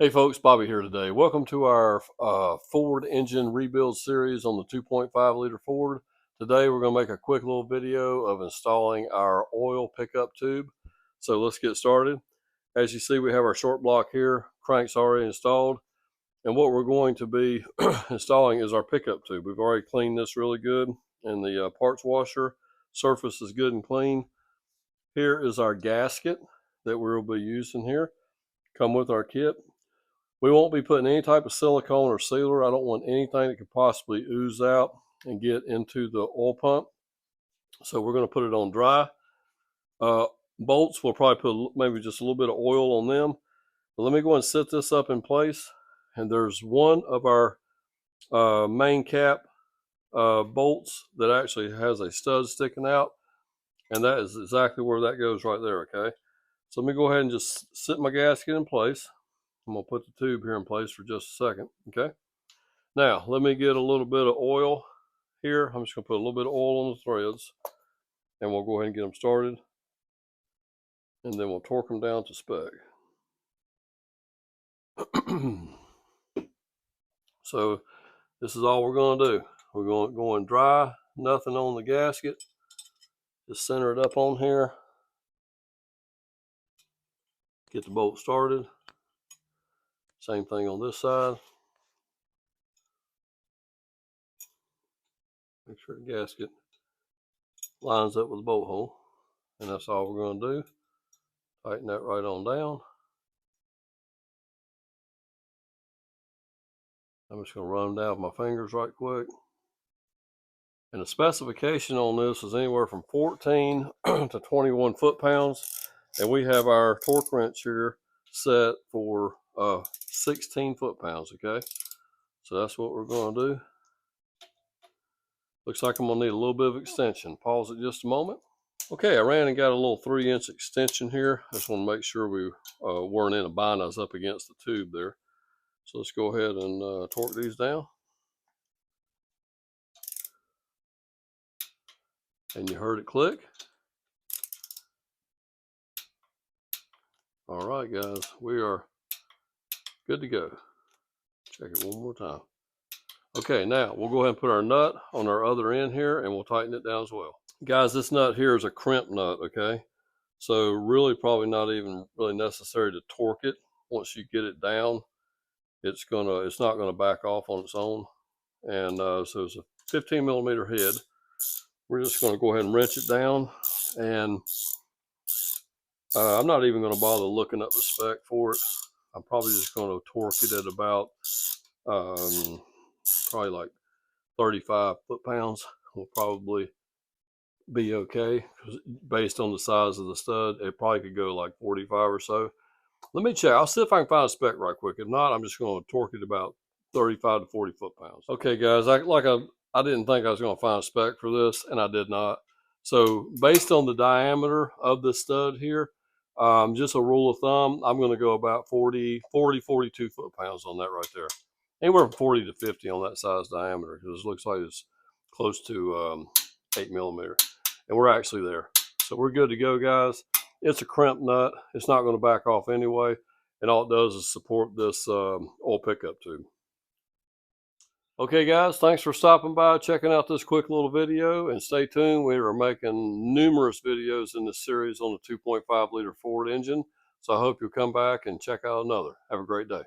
Hey folks, Bobby here today. Welcome to our Ford engine rebuild series on the 2.5 liter Ford. Today we're going to make a quick little video of installing our oil pickup tube. So let's get started. As you see, we have our short block here, cranks already installed. And what we're going to be installing is our pickup tube. We've already cleaned this really good in the parts washer. Surface is good and clean. Here is our gasket that we'll be using here. Come with our kit. We won't be putting any type of silicone or sealer. I don't want anything that could possibly ooze out and get into the oil pump. So we're going to put it on dry. Bolts, we'll probably put maybe just a little bit of oil on them. But let me go and set this up in place. And there's one of our main cap bolts that actually has a stud sticking out. And that is exactly where that goes right there, okay? So let me go ahead and just sit my gasket in place. I'm going to put the tube here in place for just a second, okay? Now, let me get a little bit of oil here. I'm just going to put a little bit of oil on the threads, and we'll go ahead and get them started, and then we'll torque them down to spec. So this is all we're going to do. We're going dry, nothing on the gasket. Just center it up on here. Get the bolt started. Same thing on this side. Make sure the gasket lines up with the bolt hole. And that's all we're going to do. Tighten that right on down. I'm just going to run them down with my fingers right quick. And the specification on this is anywhere from 14 to 21 foot-pounds. And we have our torque wrench here set for 16 foot-pounds, okay? So that's what we're going to do. Looks like I'm going to need a little bit of extension. Pause it just a moment. Okay, I ran and got a little 3-inch extension here. I just want to make sure we weren't in a bind. I was up against the tube there. So let's go ahead and torque these down. And you heard it click. All right, guys, we are good to go. Check it one more time. Okay, now we'll go ahead and put our nut on our other end here, and we'll tighten it down as well. Guys, this nut here is a crimp nut, okay? So really probably not even really necessary to torque it. Once you get it down, it's not gonna back off on its own. And so it's a 15 millimeter head. We're just gonna go ahead and wrench it down, and I'm not even gonna bother looking up the spec for it. I'm probably just gonna torque it at about probably like 35 foot-pounds. Will probably be okay, based on the size of the stud. It probably could go like 45 or so. Let me check. I'll see if I can find a spec right quick. If not, I'm just going to torque it about 35 to 40 foot-pounds. Okay, guys, I didn't think I was going to find a spec for this, and I did not. So based on the diameter of the stud here, just a rule of thumb, I'm going to go about 42 foot-pounds on that right there. Anywhere from 40 to 50 on that size diameter, because it looks like it's close to 8 millimeter. And we're actually there. So we're good to go, guys. It's a crimp nut. It's not going to back off anyway. And all it does is support this oil pickup tube. Okay, guys, thanks for stopping by, checking out this quick little video, and stay tuned. We are making numerous videos in this series on the 2.5 liter Ford engine. So I hope you'll come back and check out another. Have a great day.